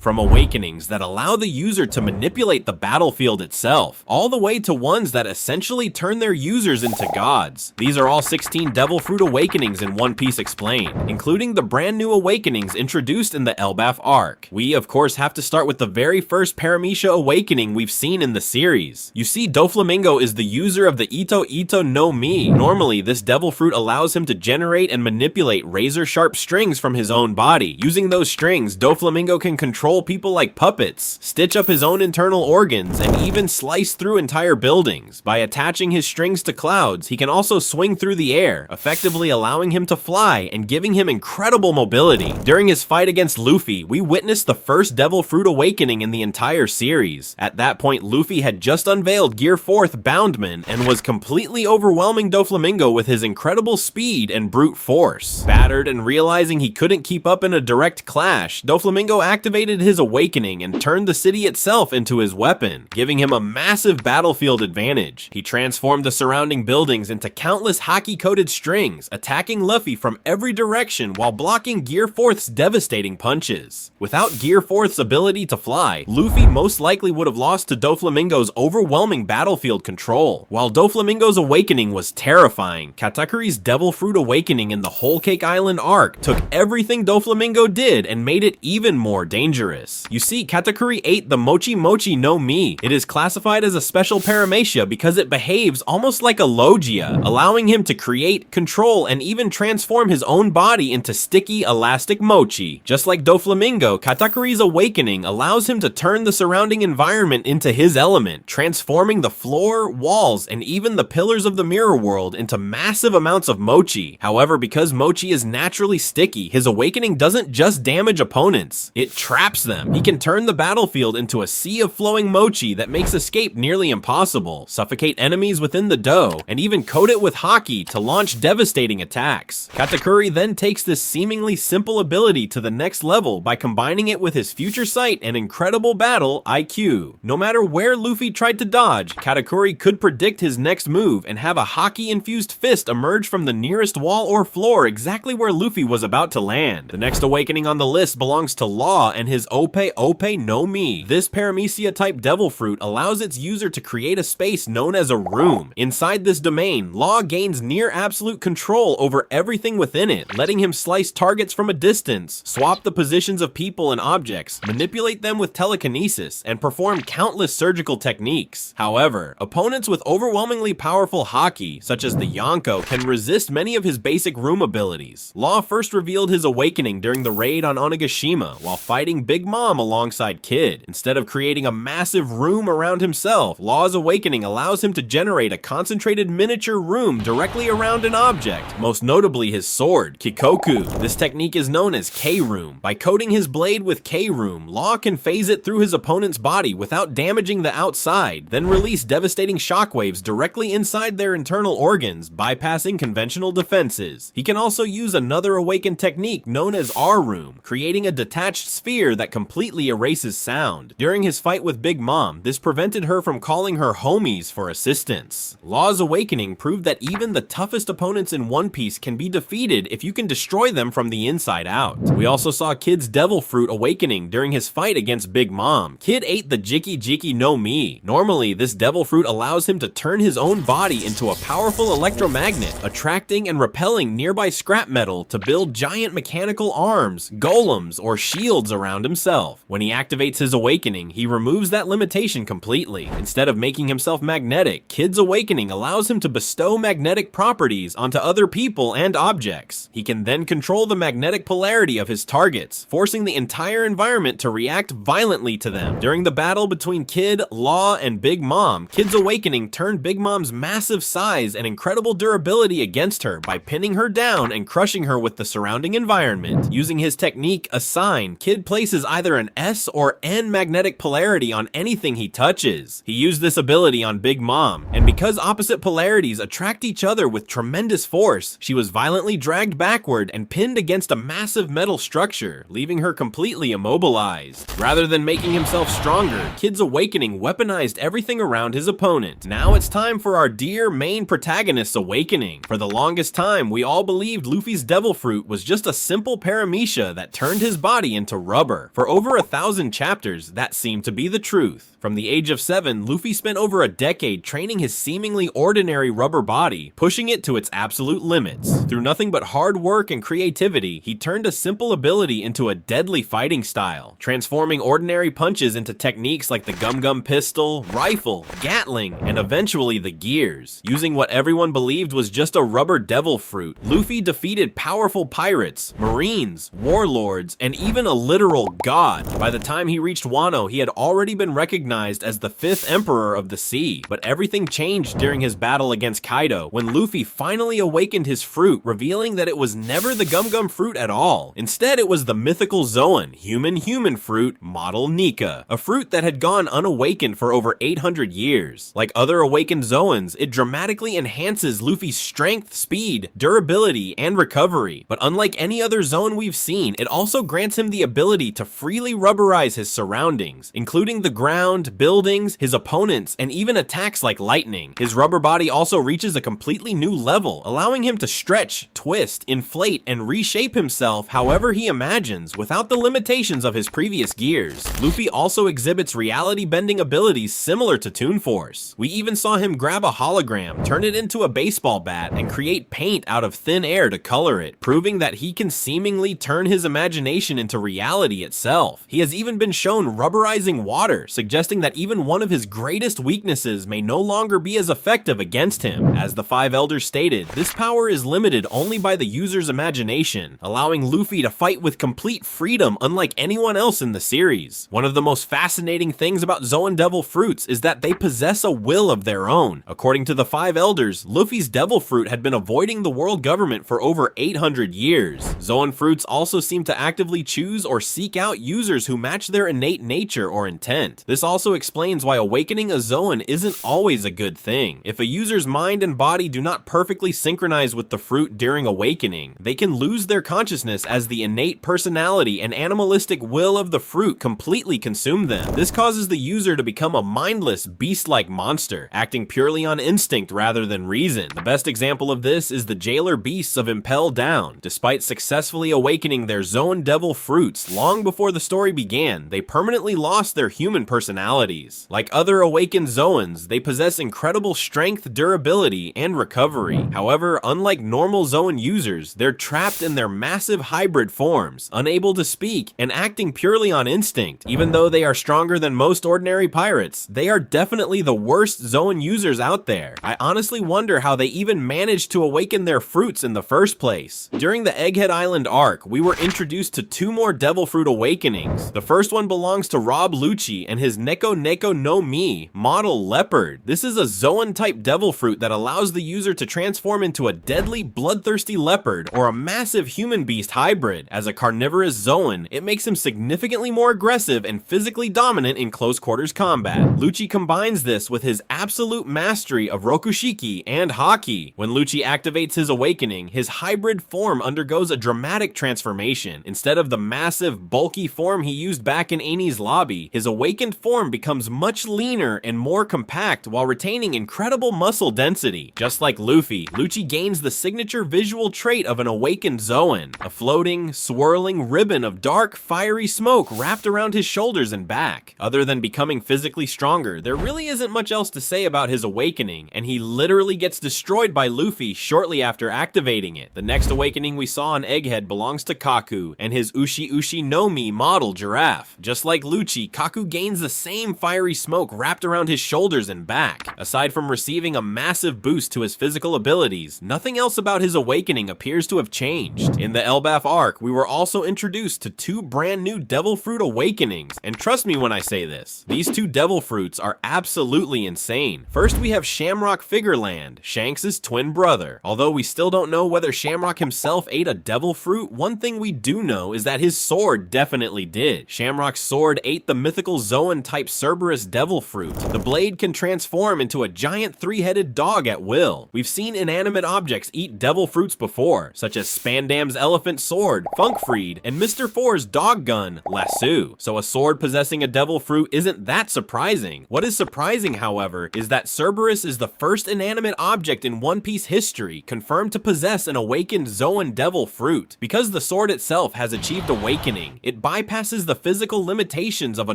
From awakenings that allow the user to manipulate the battlefield itself, all the way to ones that essentially turn their users into gods. These are all 16 Devil Fruit awakenings in One Piece Explained, including the brand new awakenings introduced in the Elbaf arc. We of course have to start with the very first Paramecia awakening we've seen in the series. You see, Doflamingo is the user of the Ito Ito no Mi. Normally, this Devil Fruit allows him to generate and manipulate razor-sharp strings from his own body. Using those strings, Doflamingo can control people like puppets, stitch up his own internal organs, and even slice through entire buildings. By attaching his strings to clouds, he can also swing through the air, effectively allowing him to fly and giving him incredible mobility. During his fight against Luffy, we witnessed the first Devil Fruit awakening in the entire series. At that point, Luffy had just unveiled Gear 4th Boundman and was completely overwhelming Doflamingo with his incredible speed and brute force. Battered and realizing he couldn't keep up in a direct clash, Doflamingo activated his awakening and turned the city itself into his weapon, giving him a massive battlefield advantage. He transformed the surrounding buildings into countless haki-coated strings, attacking Luffy from every direction while blocking Gear 4th's devastating punches. Without Gear 4th's ability to fly, Luffy most likely would have lost to Doflamingo's overwhelming battlefield control. While Doflamingo's awakening was terrifying, Katakuri's Devil Fruit awakening in the Whole Cake Island arc took everything Doflamingo did and made it even more dangerous. You see, Katakuri ate the Mochi Mochi no Mi. It is classified as a special Paramecia because it behaves almost like a Logia, allowing him to create, control, and even transform his own body into sticky, elastic mochi. Just like Doflamingo, Katakuri's awakening allows him to turn the surrounding environment into his element, transforming the floor, walls, and even the pillars of the mirror world into massive amounts of mochi. However, because mochi is naturally sticky, his awakening doesn't just damage opponents, it traps them. He can turn the battlefield into a sea of flowing mochi that makes escape nearly impossible, suffocate enemies within the dough, and even coat it with haki to launch devastating attacks. Katakuri then takes this seemingly simple ability to the next level by combining it with his future sight and incredible battle IQ. No matter where Luffy tried to dodge, Katakuri could predict his next move and have a haki-infused fist emerge from the nearest wall or floor exactly where Luffy was about to land. The next awakening on the list belongs to Law and his Ope Ope no Mi. This Paramecia type Devil Fruit allows its user to create a space known as a room. Inside this domain, Law gains near absolute control over everything within it, letting him slice targets from a distance, swap the positions of people and objects, manipulate them with telekinesis, and perform countless surgical techniques. However, opponents with overwhelmingly powerful haki, such as the Yonko, can resist many of his basic room abilities. Law first revealed his awakening during the raid on Onigashima while fighting Big Mom alongside Kid. Instead of creating a massive room around himself, Law's awakening allows him to generate a concentrated miniature room directly around an object, most notably his sword, Kikoku. This technique is known as K-Room. By coating his blade with K-Room, Law can phase it through his opponent's body without damaging the outside, then release devastating shockwaves directly inside their internal organs, bypassing conventional defenses. He can also use another awakened technique known as R-Room, creating a detached sphere that completely erases sound. During his fight with Big Mom, this prevented her from calling her homies for assistance. Law's awakening proved that even the toughest opponents in One Piece can be defeated if you can destroy them from the inside out. We also saw Kid's Devil Fruit awakening during his fight against Big Mom. Kid ate the Jiki Jiki no Mi. Normally, this Devil Fruit allows him to turn his own body into a powerful electromagnet, attracting and repelling nearby scrap metal to build giant mechanical arms, golems, or shields around himself. When he activates his awakening, he removes that limitation completely. Instead of making himself magnetic, Kid's awakening allows him to bestow magnetic properties onto other people and objects. He can then control the magnetic polarity of his targets, forcing the entire environment to react violently to them. During the battle between Kid, Law, and Big Mom, Kid's awakening turned Big Mom's massive size and incredible durability against her by pinning her down and crushing her with the surrounding environment. Using his technique, Assign, Kid places either an S or N magnetic polarity on anything he touches. He used this ability on Big Mom, and because opposite polarities attract each other with tremendous force, she was violently dragged backward and pinned against a massive metal structure, leaving her completely immobilized. Rather than making himself stronger, Kid's awakening weaponized everything around his opponent. Now it's time for our dear main protagonist's awakening. For the longest time, we all believed Luffy's Devil Fruit was just a simple Paramecia that turned his body into rubber. lore. For over 1,000 chapters, that seemed to be the truth. From the age of 7, Luffy spent over a decade training his seemingly ordinary rubber body, pushing it to its absolute limits. Through nothing but hard work and creativity, he turned a simple ability into a deadly fighting style, transforming ordinary punches into techniques like the Gum Gum pistol, rifle, Gatling, and eventually the gears. Using what everyone believed was just a rubber devil fruit, Luffy defeated powerful pirates, marines, warlords, and even a literal god. By the time he reached Wano, he had already been recognized as the 5th Emperor of the Sea. But everything changed during his battle against Kaido, when Luffy finally awakened his fruit, revealing that it was never the Gum Gum fruit at all. Instead, it was the mythical Zoan, human fruit, model Nika, a fruit that had gone unawakened for over 800 years. Like other awakened Zoans, it dramatically enhances Luffy's strength, speed, durability, and recovery. But unlike any other Zoan we've seen, it also grants him the ability to freely rubberize his surroundings, including the ground, buildings, his opponents, and even attacks like lightning. His rubber body also reaches a completely new level, allowing him to stretch, twist, inflate, and reshape himself however he imagines, without the limitations of his previous gears. Luffy also exhibits reality-bending abilities similar to Toon Force. We even saw him grab a hologram, turn it into a baseball bat, and create paint out of thin air to color it, proving that he can seemingly turn his imagination into reality itself. He has even been shown rubberizing water, suggesting that even one of his greatest weaknesses may no longer be as effective against him. As the 5 elders stated, this power is limited only by the user's imagination, allowing Luffy to fight with complete freedom unlike anyone else in the series. One of the most fascinating things about Zoan Devil Fruits is that they possess a will of their own. According to the 5 elders, Luffy's Devil Fruit had been avoiding the world government for over 800 years. Zoan Fruits also seem to actively choose or seek out users who match their innate nature or intent. This also explains why awakening a Zoan isn't always a good thing. If a user's mind and body do not perfectly synchronize with the fruit during awakening, they can lose their consciousness as the innate personality and animalistic will of the fruit completely consume them. This causes the user to become a mindless, beast-like monster, acting purely on instinct rather than reason. The best example of this is the jailer beasts of Impel Down. Despite successfully awakening their Zoan Devil fruits long before the story began, they permanently lost their human personalities. Like other awakened Zoans, they possess incredible strength, durability, and recovery. However, unlike normal Zoan users, they're trapped in their massive hybrid forms, unable to speak, and acting purely on instinct. Even though they are stronger than most ordinary pirates, they are definitely the worst Zoan users out there. I honestly wonder how they even managed to awaken their fruits in the first place. During the Egghead Island arc, we were introduced to 2 more Devil Fruit awakenings. The first one belongs to Rob Lucci and his Neko Neko no Mi model Leopard. This is a Zoan type Devil Fruit that allows the user to transform into a deadly, bloodthirsty leopard or a massive human beast hybrid. As a carnivorous Zoan, it makes him significantly more aggressive and physically dominant in close quarters combat. Lucci combines this with his absolute mastery of Rokushiki and Haki. When Lucci activates his awakening, his hybrid form undergoes a dramatic transformation. Instead of the massive, bulky form he used back in Eni's lobby, his awakened form becomes much leaner and more compact while retaining incredible muscle density. Just like Luffy, Lucci gains the signature visual trait of an awakened Zoan, a floating, swirling ribbon of dark, fiery smoke wrapped around his shoulders and back. Other than becoming physically stronger, there really isn't much else to say about his awakening, and he literally gets destroyed by Luffy shortly after activating it. The next awakening we saw on Egghead belongs to Kaku and his Ushi Ushi no Mi model giraffe. Just like Lucci, Kaku gains the same fiery smoke wrapped around his shoulders and back. Aside from receiving a massive boost to his physical abilities, nothing else about his awakening appears to have changed. In the Elbaf arc, we were also introduced to 2 brand new Devil Fruit awakenings, and trust me when I say this, these 2 Devil Fruits are absolutely insane. First, we have Shamrock Figureland, Shanks' twin brother. Although we still don't know whether Shamrock himself ate a Devil Fruit, one thing we do know is that his sword definitely did. Shamrock's sword ate the mythical Zoan type Cerberus Devil Fruit. The blade can transform into a giant 3-headed dog at will. We've seen inanimate objects eat Devil Fruits before, such as Spandam's elephant sword, Funkfried, and Mr. Four's dog gun, Lasso. So a sword possessing a Devil Fruit isn't that surprising. What is surprising, however, is that Cerberus is the first inanimate object in One Piece history confirmed to possess an awakened Zoan Devil Fruit. Because the sword itself has achieved awakening, it it bypasses the physical limitations of a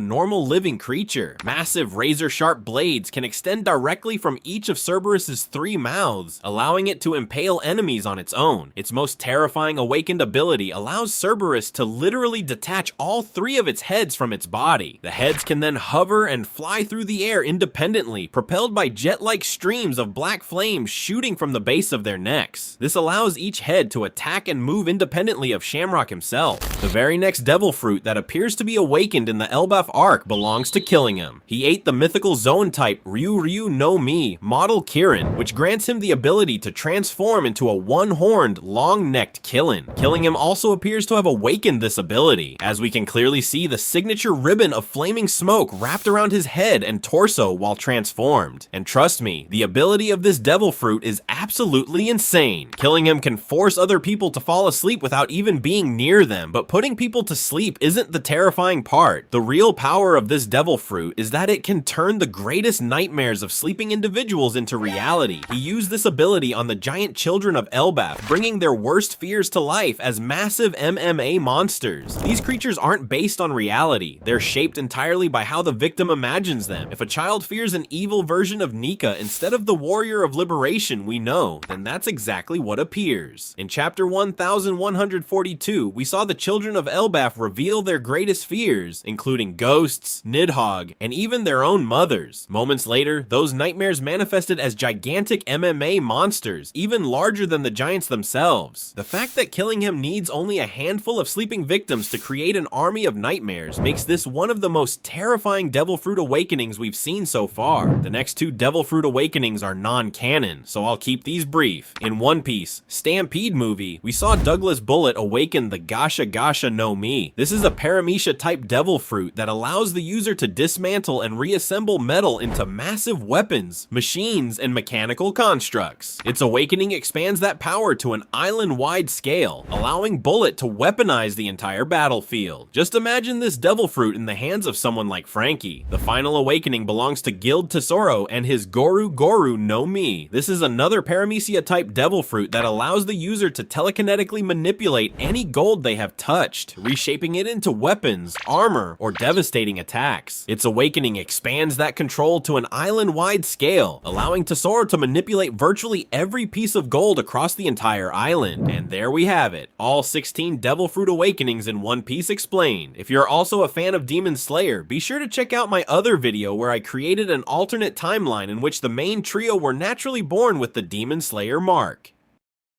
normal living creature. Massive razor-sharp blades can extend directly from each of Cerberus's 3 mouths, allowing it to impale enemies on its own. Its most terrifying awakened ability allows Cerberus to literally detach all 3 of its heads from its body. The heads can then hover and fly through the air independently, propelled by jet-like streams of black flames shooting from the base of their necks. This allows each head to attack and move independently of Shamrock himself. The very next devil fruit that appears to be awakened in the Elbaf arc belongs to Killingham. He ate the mythical zone type Ryu no Mi, Model Kirin, which grants him the ability to transform into a one-horned, long-necked Killen. Killingham also appears to have awakened this ability, as we can clearly see the signature ribbon of flaming smoke wrapped around his head and torso while transformed. And trust me, the ability of this devil fruit is absolutely insane. Killingham can force other people to fall asleep without even being near them, but putting people to sleep isn't the terrifying part. The real power of this devil fruit is that it can turn the greatest nightmares of sleeping individuals into reality. He used this ability on the giant children of Elbaf, bringing their worst fears to life as massive MMA monsters. These creatures aren't based on reality. They're shaped entirely by how the victim imagines them. If a child fears an evil version of Nika instead of the warrior of liberation we know, then that's exactly what appears. In chapter 1142, we saw the children of Elbaf reveal their greatest fears, including ghosts, Nidhogg, and even their own mothers. Moments later, those nightmares manifested as gigantic MMA monsters, even larger than the giants themselves. The fact that Killingham needs only a handful of sleeping victims to create an army of nightmares makes this one of the most terrifying Devil Fruit awakenings we've seen so far. The next 2 Devil Fruit awakenings are non-canon, so I'll keep these brief. In One Piece Stampede movie, we saw Douglas Bullet awaken the Gasha Gasha no Mi. This is a Paramecia type Devil Fruit that allows the user to dismantle and reassemble metal into massive weapons, machines, and mechanical constructs. Its awakening expands that power to an island-wide scale, allowing Bullet to weaponize the entire battlefield. Just imagine this Devil Fruit in the hands of someone like Frankie. The final awakening belongs to Guild Tesoro and his Goru Goru no Mi. This is another Paramecia type Devil Fruit that allows the user to telekinetically manipulate any gold they have touched, reshaping it into weapons, armor, or devastating attacks. Its awakening expands that control to an island-wide scale, allowing Tesoro to manipulate virtually every piece of gold across the entire island. And there we have it, all 16 Devil Fruit awakenings in One Piece explained. If you're also a fan of Demon Slayer, be sure to check out my other video where I created an alternate timeline in which the main trio were naturally born with the Demon Slayer mark.